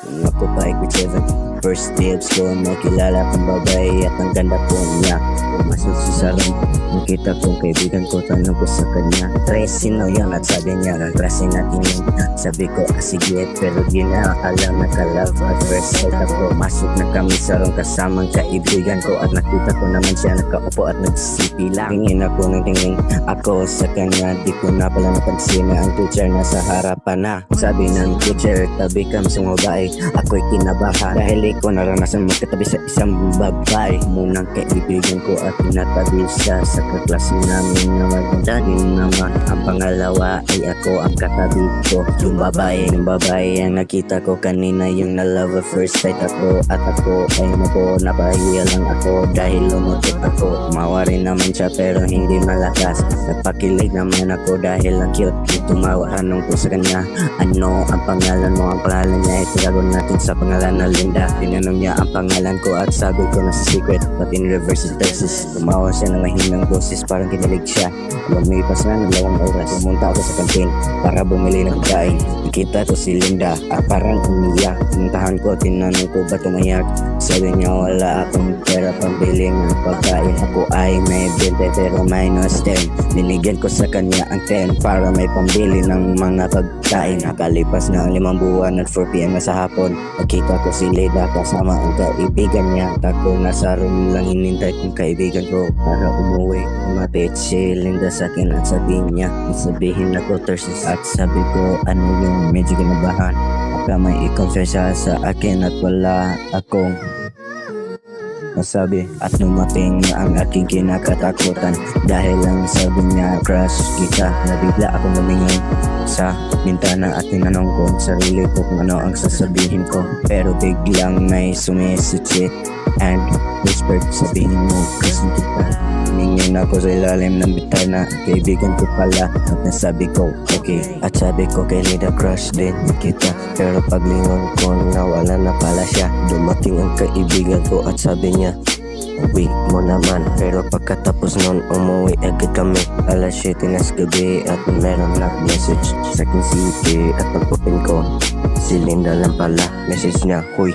Nung ako pa ay grade 7, first day of school, nakilala kong babae at ang ganda po niya. Pumasok sa salon, nakita kong kaibigan ko, tanong ko sa kanya, Tres, sino yun? At sabi niya, kaklase natin yun. Sabi ko, sige, pero di na alam, naka-love at first sight ako. Masok na kami sa room kasamang kaibigan ko, at nakita ko naman siya nakaupo at nagsisipi lang. Tingin ako ng tingin ako sa kanya, di ko na pala napansin na ang teacher nasa harapan na. Sabi ng teacher, tabi kami sa babae. Ako'y kinabahan dahil ko naranasan magkatabi sa isang babae. Munang kaibigan ko at tinatabi siya sa kaklase namin na maganda din naman. Ang pangalawa ay ako ang katabi ko, yung babae ang nakita ko kanina, yung na-love at first sight ako. At ako ay napahiya lang ako dahil lumutot ako. Tumawa rin naman siya pero hindi malakas. Napakilig naman ako dahil ang cute. Tumawa, tanong ko sa kanya, ano ang pangalan mo? Ang pangalan niya ay tinago natin sa pangalan na Linda. Tinanong niya ang pangalan ko at sabi ko na sa secret, but in reverse thesis. Tumawa siya ng mahinang boses, parang kinilig siya. Lumipas na ng 2 oras, pumunta ako sa kantin para bumili ng pagkain. Nakita ko si Linda at parang umiyak. Pumuntahan ko, tinanong ko ba't umiyak? Sabi niya wala akong pera pambili ng pagkain. Ako ay may 20 pero minus 10. Binigyan ko sa kanya ang 10 para may pambili ng mga pagkain. Nakalipas na ang 5 buwan at 4 PM na sa hapon, nakita ko si Linda kasama ang kaibigan niya. At ako nasa room lang hinintay kong kaibigan ko para umuwi. Umapit si Linda sa akin at sabihin niya, sabihin ako Tersis. At sabi ko, ano yung medyo kinabahan? Baka may i-confess siya sa akin at wala akong masabi. At dumating ang aking kinakatakutan dahil lang sabi niya crush kita. Nabigla akong lumingin sa bintana at tinanong ko sa sarili ko kung ano ang sasabihin ko. Pero biglang may sumisitsit and whispered, sabihin mo kasi kita. Tumingin ako sa ilalim ng bintana, kaibigan ko pala. At nasabi ko okay, at sabi ko kay Linda crush din kita. Pero paglingon ko nawala na pala siya. Dumating ang kaibigan ko at sabi niya, uwi mo naman. Pero pagkatapos nun umuwi agad kami. Alas 7 na sa gabi at meron na message sa akin city. At pag-open ko, si Linda lang pala. Message niya, huy,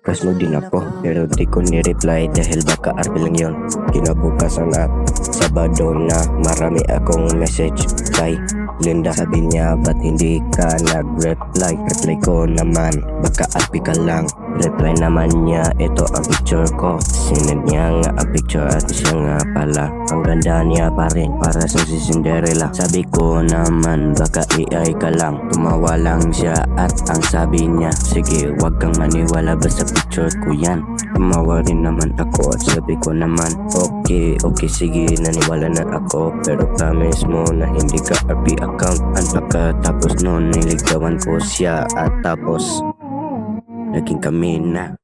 crush mo din ako. Pero di ko ni-reply dahil baka RP lang yun. Kinabukasan at Sabado na, marami akong message kay Linda. Sabi niya, ba't hindi ka nag-reply? Reply ko naman, baka RP ka lang. Reply naman niya, ito ang picture ko. Sinend niya nga ang picture at siya nga pala ang ganda niya pa rin, para sa si Cinderella. Sabi ko naman, baka AI ka lang. Tumawa lang siya at ang sabi niya, sige wag kang maniwala, basta picture ko yan. Tumawa rin naman ako at sabi ko naman, okay sige, naniwala na ako. Pero promise mo na hindi ka RP account. At pagkatapos nun, niligawan ko siya at tapos naging kami na.